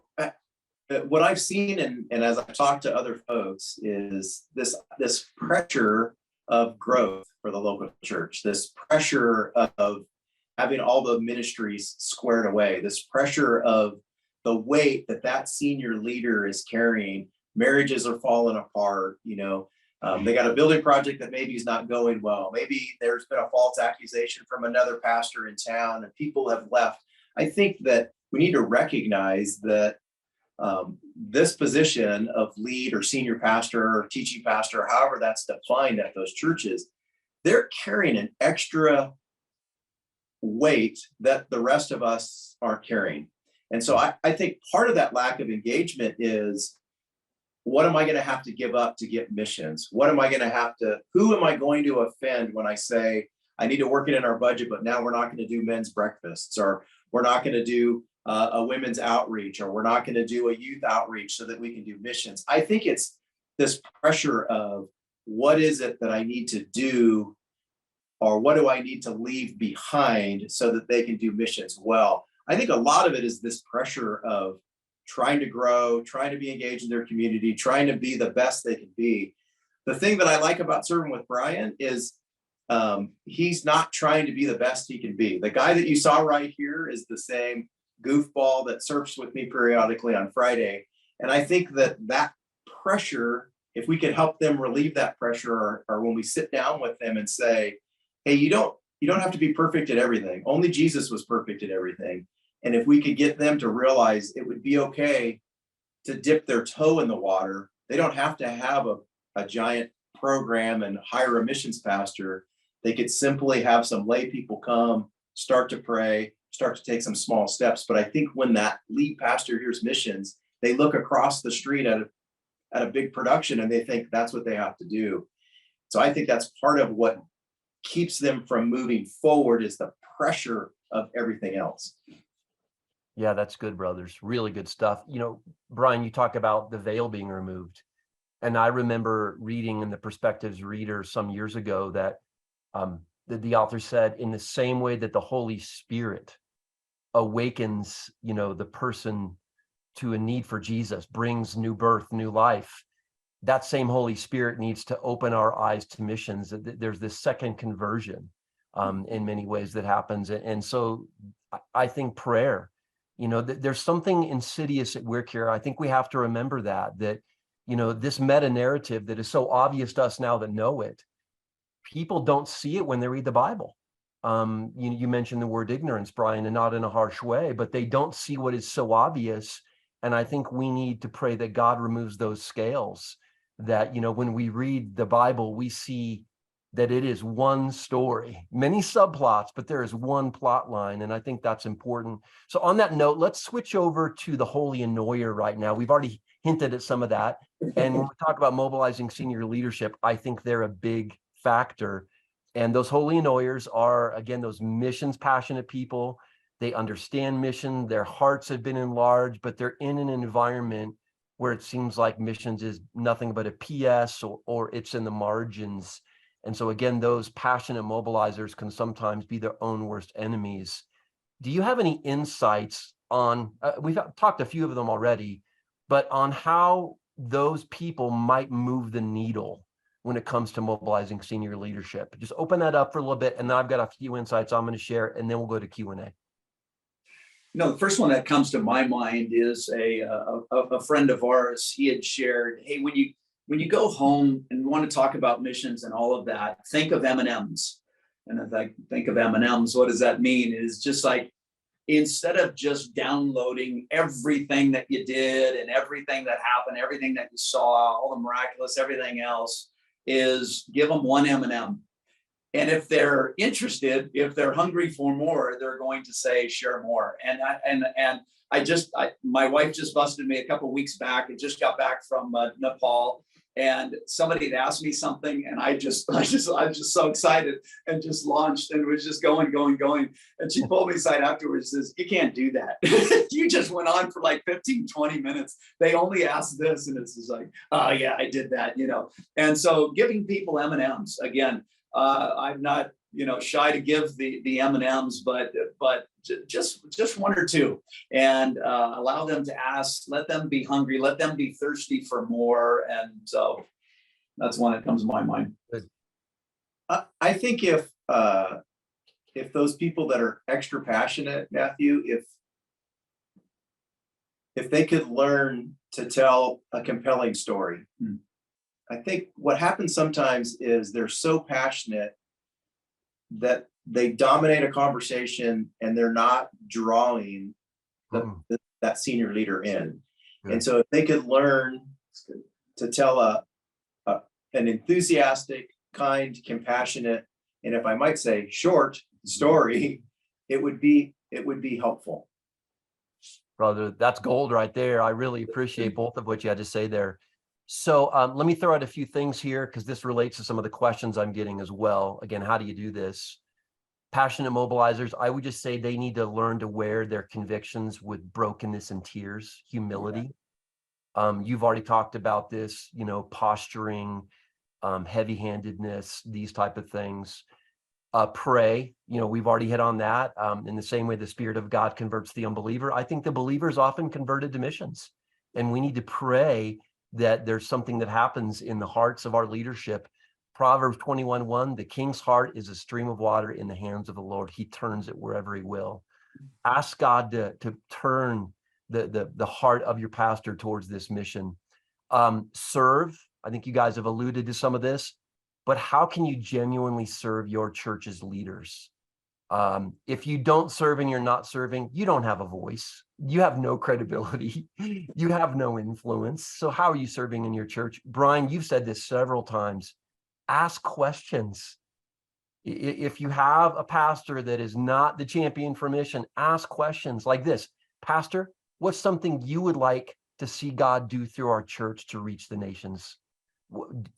what I've seen and as I've talked to other folks is this pressure of growth for the local church, this pressure of having all the ministries squared away, this pressure of the weight that senior leader is carrying. Marriages are falling apart, they got a building project that maybe is not going well. Maybe there's been a false accusation from another pastor in town and people have left. I think that we need to recognize that this position of lead or senior pastor or teaching pastor, however that's defined at those churches, they're carrying an extra weight that the rest of us aren't carrying. And so I think part of that lack of engagement is, what am I going to have to give up to get missions? Who am I going to offend when I say, I need to work it in our budget, but now we're not going to do men's breakfasts, or we're not going to do a women's outreach, or we're not going to do a youth outreach so that we can do missions. I think it's this pressure of, what is it that I need to do, or what do I need to leave behind so that they can do missions well? I think a lot of it is this pressure of trying to grow, trying to be engaged in their community, trying to be the best they can be. The thing that I like about serving with Brian is he's not trying to be the best he can be. The guy that you saw right here is the same goofball that surfs with me periodically on Friday. And I think that pressure, if we could help them relieve that pressure, or when we sit down with them and say, hey, you don't have to be perfect at everything. Only Jesus was perfect at everything. And if we could get them to realize it would be okay to dip their toe in the water, they don't have to have a giant program and hire a missions pastor. They could simply have some lay people come, start to pray, start to take some small steps. But I think when that lead pastor hears missions, they look across the street at a big production and they think that's what they have to do. So I think that's part of what keeps them from moving forward, is the pressure of everything else. Yeah, that's good, brothers. Really good stuff. Brian, you talk about the veil being removed. And I remember reading in the Perspectives Reader some years ago that the author said, in the same way that the Holy Spirit awakens, the person to a need for Jesus, brings new birth, new life, that same Holy Spirit needs to open our eyes to missions. There's this second conversion in many ways that happens. And so I think prayer, there's something insidious at work here. I think we have to remember that this meta narrative that is so obvious to us now that know it, people don't see it when they read the Bible. You mentioned the word ignorance, Brian, and not in a harsh way, but they don't see what is so obvious. And I think we need to pray that God removes those scales, that, when we read the Bible, we see that it is one story, many subplots, but there is one plot line. And I think that's important. So on that note, let's switch over to the holy annoyer right now. We've already hinted at some of that. And when we talk about mobilizing senior leadership, I think they're a big factor. And those holy annoyers are, again, those missions passionate people. They understand mission. Their hearts have been enlarged, but they're in an environment where it seems like missions is nothing but a PS, or it's in the margins. And so again, those passionate mobilizers can sometimes be their own worst enemies. Do you have any insights on, we've talked a few of them already, but on how those people might move the needle when it comes to mobilizing senior leadership? Just open that up for a little bit, and then I've got a few insights I'm going to share, and then we'll go to Q&A. The first one that comes to my mind is a friend of ours. He had shared, hey, when you go home and want to talk about missions and all of that, think of M&Ms. And if I think of M&Ms, what does that mean? It's just like, instead of just downloading everything that you did and everything that happened, everything that you saw, all the miraculous, everything else, is give them one M&M. And if they're interested, if they're hungry for more, they're going to say, share more. And my wife just busted me a couple of weeks back. I just got back from Nepal, and somebody had asked me something, and I was just so excited and just launched and was just going. And she pulled me aside afterwards and says, you can't do that. You just went on for like 15, 20 minutes. They only asked this. And it's just like, oh yeah, I did that, And so giving people M&Ms, again, I'm not, shy to give the M&Ms, but just one or two, and allow them to ask, let them be hungry, let them be thirsty for more. And so that's one that comes to my mind. I think if those people that are extra passionate, Matthew, if they could learn to tell a compelling story, I think what happens sometimes is they're so passionate that they dominate a conversation and they're not drawing that senior leader in. And so if they could learn to tell an enthusiastic, kind, compassionate, and if I might say short story, it would be helpful. Brother, that's gold right there. I really appreciate both of what you had to say there. So let me throw out a few things here, because this relates to some of the questions I'm getting as well. Again, how do you do this? Passionate mobilizers, I would just say they need to learn to wear their convictions with brokenness and tears, humility. Yeah. You've already talked about this, posturing, heavy-handedness, these type of things. Pray, we've already hit on that. In the same way the Spirit of God converts the unbeliever, I think the believer is often converted to missions. And we need to pray that there's something that happens in the hearts of our leadership. Proverbs 21:1, the king's heart is a stream of water in the hands of the Lord. He turns it wherever he will. Ask God to turn the heart of your pastor towards this mission. Serve. I think you guys have alluded to some of this, but how can you genuinely serve your church's leaders? If you don't serve and you're not serving, you don't have a voice. You have no credibility. You have no influence. So how are you serving in your church? Brian, you've said this several times. Ask questions. If you have a pastor that is not the champion for mission, ask questions like this. Pastor, what's something you would like to see God do through our church to reach the nations?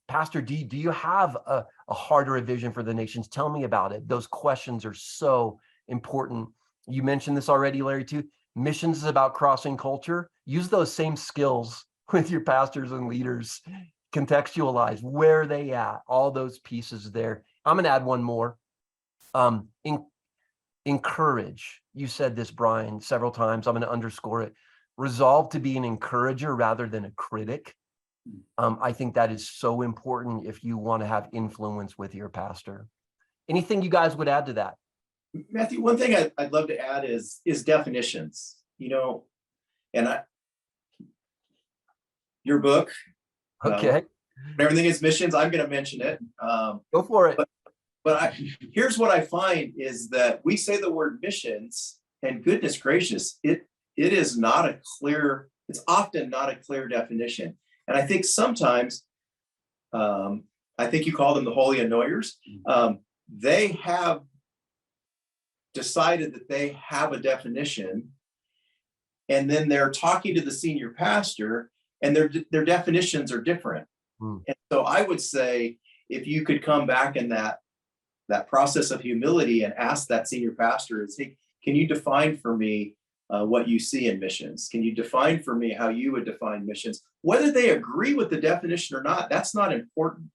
Pastor, do you have a heart or a vision for the nations? Tell me about it. Those questions are so important. You mentioned this already, Larry, too. Missions is about crossing culture. Use those same skills with your pastors and leaders. Contextualize, where are they at? All those pieces there. I'm going to add one more. Encourage. You said this, Brian, several times. I'm going to underscore it. Resolve to be an encourager rather than a critic. I think that is so important if you want to have influence with your pastor. Anything you guys would add to that? Matthew, one thing I'd love to add is definitions, and your book. Okay. Everything is missions. I'm going to mention it. Go for it. But here's what I find is that we say the word missions, and goodness gracious, it is not a clear, it's often not a clear definition. And I think sometimes, I think you call them the holy annoyers. They have decided that they have a definition, and then they're talking to the senior pastor, and their definitions are different. And so I would say, if you could come back in that process of humility and ask that senior pastor, hey, can you define for me what you see in missions? Can you define for me how you would define missions? Whether they agree with the definition or not, that's not important.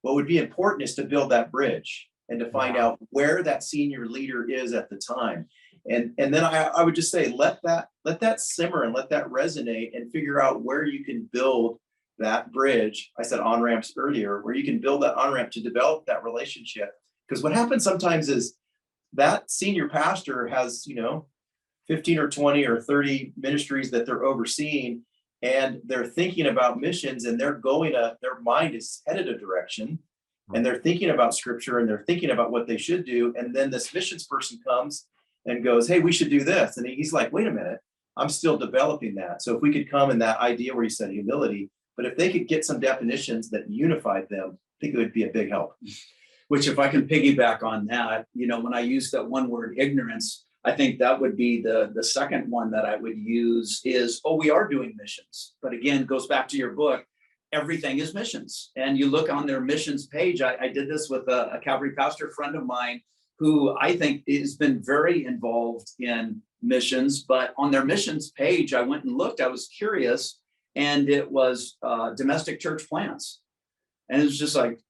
What would be important is to build that bridge and to find out where that senior leader is at the time. And then I would just say, let that simmer and let that resonate, and figure out where you can build that bridge. I said on-ramps earlier, where you can build that on-ramp to develop that relationship. Because what happens sometimes is that senior pastor has, 15 or 20 or 30 ministries that they're overseeing, and they're thinking about missions, and their mind is headed a direction. and they're thinking about scripture and they're thinking about what they should do. And then this missions person comes and goes, hey, we should do this. And he's like, wait a minute, I'm still developing that. So if we could come in that idea where you said humility, but if they could get some definitions that unified them, I think it would be a big help. Which, if I can piggyback on that, when I use that one word, ignorance, I think that would be the second one that I would use is, we are doing missions. But again, goes back to your book, everything is missions. And you look on their missions page. I did this with a Calvary pastor friend of mine who I think has been very involved in missions. But on their missions page, I went and looked, I was curious, and it was domestic church plants. And it was just like,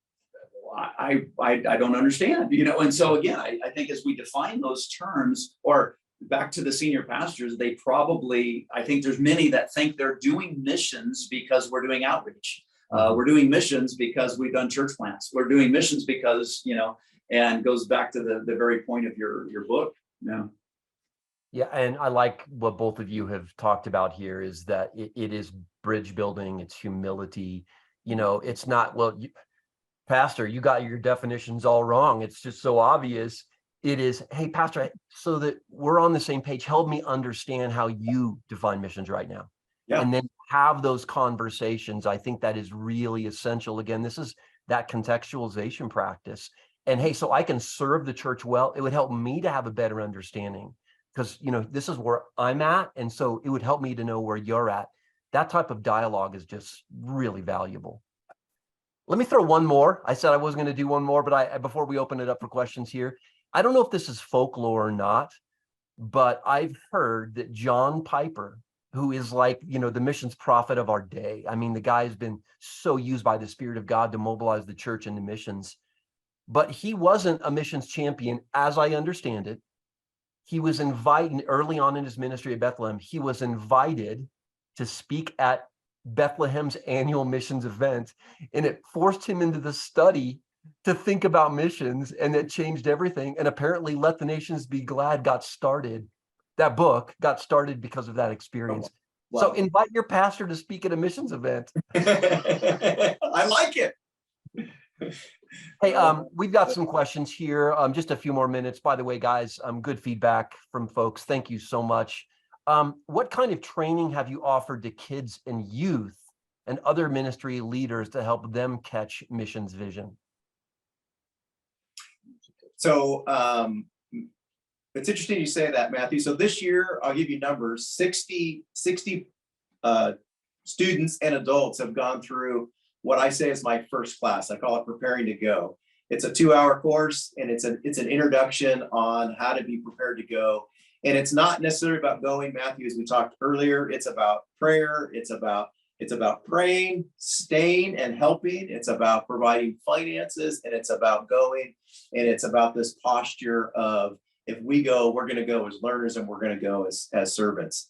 I don't understand, and so again, I think as we define those terms, or back to the senior pastors, I think there's many that think they're doing missions because we're doing outreach. We're doing missions because we've done church plants. We're doing missions because, and goes back to the very point of your book. Yeah. Yeah, and I like what both of you have talked about here is that it is bridge building, it's humility. It's not, Pastor, you got your definitions all wrong. It's just so obvious. It is, hey, Pastor, so that we're on the same page, help me understand how you define missions right now. Yeah. And then have those conversations. I think that is really essential. Again, this is that contextualization practice. And hey, so I can serve the church well. It would help me to have a better understanding because, this is where I'm at. And so it would help me to know where you're at. That type of dialogue is just really valuable. Let me throw one more. I said I was going to do one more, but before we open it up for questions here, I don't know if this is folklore or not, but I've heard that John Piper, who is like, the missions prophet of our day. I mean, the guy has been so used by the Spirit of God to mobilize the church into missions, but he wasn't a missions champion, as I understand it. He was invited early on in his ministry at Bethlehem. He was invited to speak at Bethlehem's annual missions event, and it forced him into the study to think about missions, and it changed everything. And apparently Let the Nations Be Glad got started. That book got started because of that experience. Wow. So invite your pastor to speak at a missions event. I like it. Hey, we've got some questions here. Just a few more minutes. By the way, guys, good feedback from folks. Thank you so much. What kind of training have you offered to kids and youth and other ministry leaders to help them catch missions vision? So it's interesting you say that, Matthew. So this year, I'll give you numbers, 60 students and adults have gone through what I say is my first class. I call it Preparing to Go. It's a 2-hour course, and it's an introduction on how to be prepared to go. And it's not necessarily about going, Matthew, as we talked earlier. It's about prayer. It's about praying, staying, and helping. It's about providing finances, and it's about going. And it's about this posture of, if we go, we're going to go as learners, and we're going to go as servants.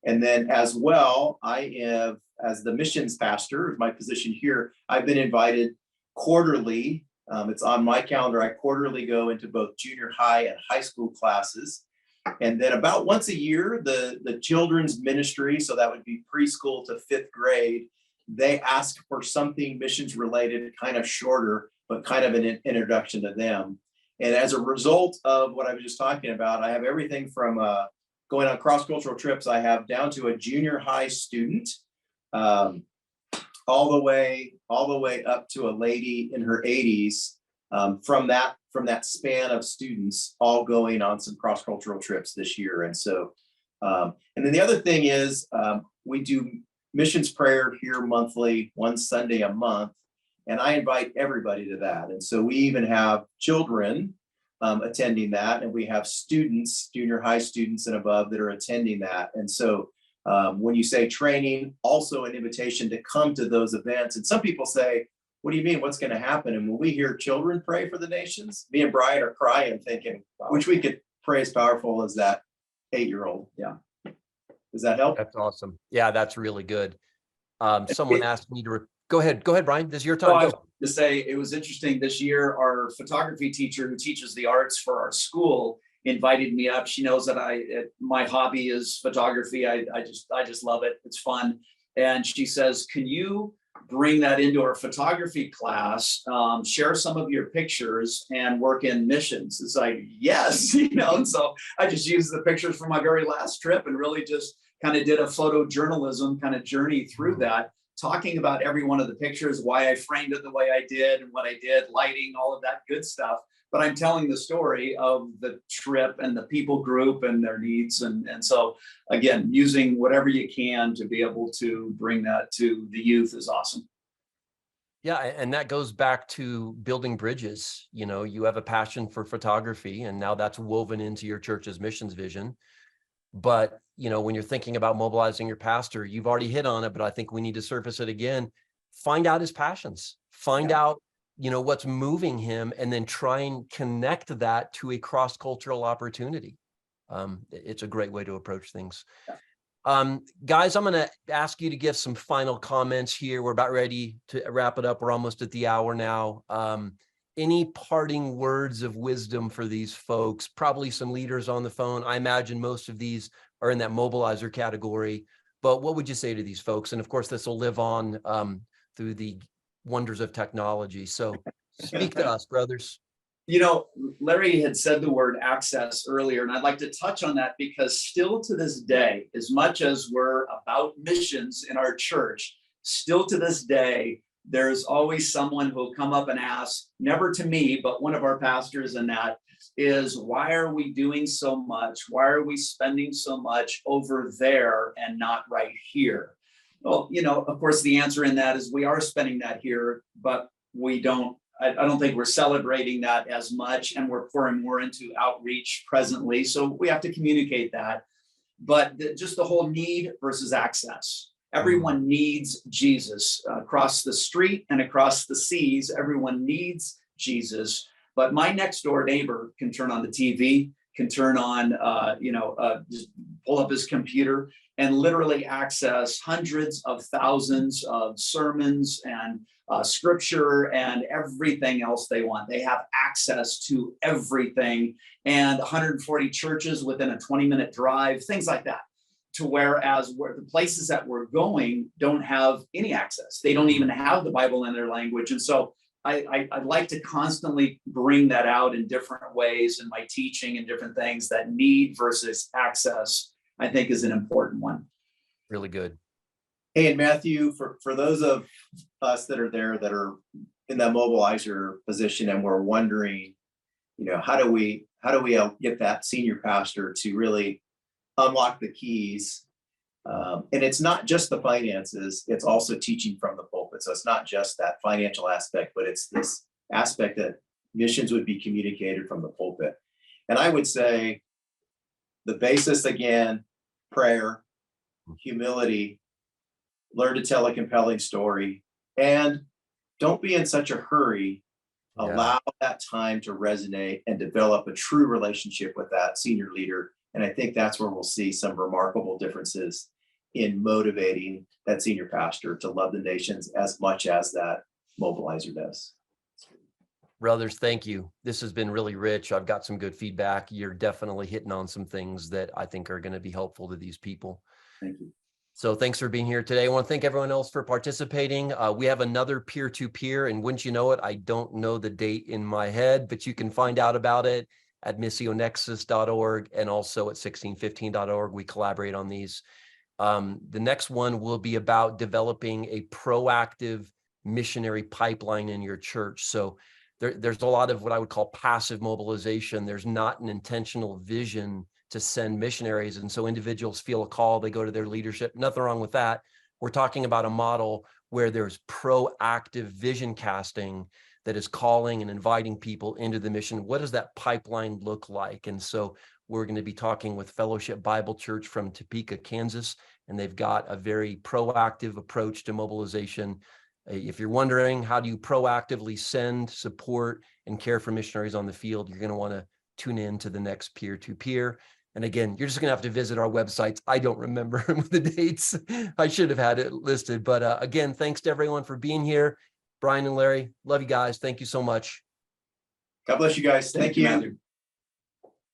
And then as well, I have, as the missions pastor, my position here, I've been invited quarterly. It's on my calendar. I quarterly go into both junior high and high school classes. And then about once a year, the children's ministry, so that would be preschool to 5th grade, they ask for something missions related, kind of shorter, but kind of an introduction to them. And as a result of what I was just talking about, I have everything from going on cross-cultural trips. I have down to a junior high student, all the way up to a lady in her 80s, from that span of students, all going on some cross-cultural trips this year. And so, and then the other thing is, we do missions prayer here monthly, one Sunday a month, and I invite everybody to that. And so we even have children attending that, and we have students, junior high students and above, that are attending that. And so when you say training, also an invitation to come to those events. And some people say, what do you mean? What's going to happen? And when we hear children pray for the nations, me and Brian are crying, thinking, which we could pray as powerful as that 8-year-old. Yeah. Does that help? That's awesome. Yeah, that's really good. Someone asked me to go ahead, Brian. This is your time. To say, it was interesting this year, our photography teacher who teaches the arts for our school invited me up. She knows that my hobby is photography. I just love it. It's fun. And she says, can you bring that into our photography class, share some of your pictures and work in missions. It's like, yes, and so I just used the pictures from my very last trip and really just kind of did a photojournalism kind of journey through that, talking about every one of the pictures, why I framed it the way I did and what I did, lighting, all of that good stuff. But I'm telling the story of the trip and the people group and their needs. And so, again, using whatever you can to be able to bring that to the youth is awesome. Yeah, and that goes back to building bridges. You have a passion for photography, and now that's woven into your church's missions vision. But, when you're thinking about mobilizing your pastor, you've already hit on it, but I think we need to surface it again. Find out his passions, find out what's moving him, and then try and connect that to a cross-cultural opportunity. It's a great way to approach things. Guys, I'm going to ask you to give some final comments here. We're about ready to wrap it up. We're almost at the hour now. Any parting words of wisdom for these folks? Probably some leaders on the phone. I imagine most of these are in that mobilizer category, but what would you say to these folks? And of course, this will live on through the wonders of technology. So speak to us, brothers. Larry had said the word access earlier, and I'd like to touch on that because still to this day, as much as we're about missions in our church, still to this day, there's always someone who'll come up and ask, never to me, but one of our pastors, and that is, why are we doing so much? Why are we spending so much over there and not right here? Well, of course, the answer in that is we are spending that here, but I don't think we're celebrating that as much, and we're pouring more into outreach presently. So we have to communicate that. But just the whole need versus access. Everyone needs Jesus across the street and across the seas. Everyone needs Jesus. But my next door neighbor can turn on the TV, can turn on, just pull up his computer and literally access hundreds of thousands of sermons and scripture and everything else they want. They have access to everything, and 140 churches within a 20-minute drive, things like that. To whereas where the places that we're going don't have any access. They don't even have the Bible in their language. And so I'd like to constantly bring that out in different ways in my teaching and different things. That need versus access, I think, is an important one. Really good. Hey, and Matthew, for those of us that are there that are in that mobilizer position and we're wondering, how do we get that senior pastor to really unlock the keys? And it's not just the finances, it's also teaching from the pulpit. So it's not just that financial aspect, but it's this aspect that missions would be communicated from the pulpit. And I would say the basis, again, prayer, humility, learn to tell a compelling story, and don't be in such a hurry. Allow that time to resonate and develop a true relationship with that senior leader. And I think that's where we'll see some remarkable differences in motivating that senior pastor to love the nations as much as that mobilizer does. Brothers, thank you. This has been really rich. I've got some good feedback. You're definitely hitting on some things that I think are going to be helpful to these people. Thank you. So thanks for being here today. I want to thank everyone else for participating. We have another peer-to-peer, and wouldn't you know it, I don't know the date in my head, but you can find out about it at missionexus.org and also at 1615.org. We collaborate on these. The next one will be about developing a proactive missionary pipeline in your church. So there's a lot of what I would call passive mobilization. There's not an intentional vision to send missionaries. And so individuals feel a call, they go to their leadership. Nothing wrong with that. We're talking about a model where there's proactive vision casting that is calling and inviting people into the mission. What does that pipeline look like? And so we're going to be talking with Fellowship Bible Church from Topeka, Kansas, and they've got a very proactive approach to mobilization. If you're wondering how do you proactively send, support, and care for missionaries on the field, you're going to want to tune in to the next peer-to-peer. And again, you're just going to have to visit our websites. I don't remember the dates. I should have had it listed. But again, thanks to everyone for being here. Brian and Larry, love you guys. Thank you so much. God bless you guys. Thank you. Matthew.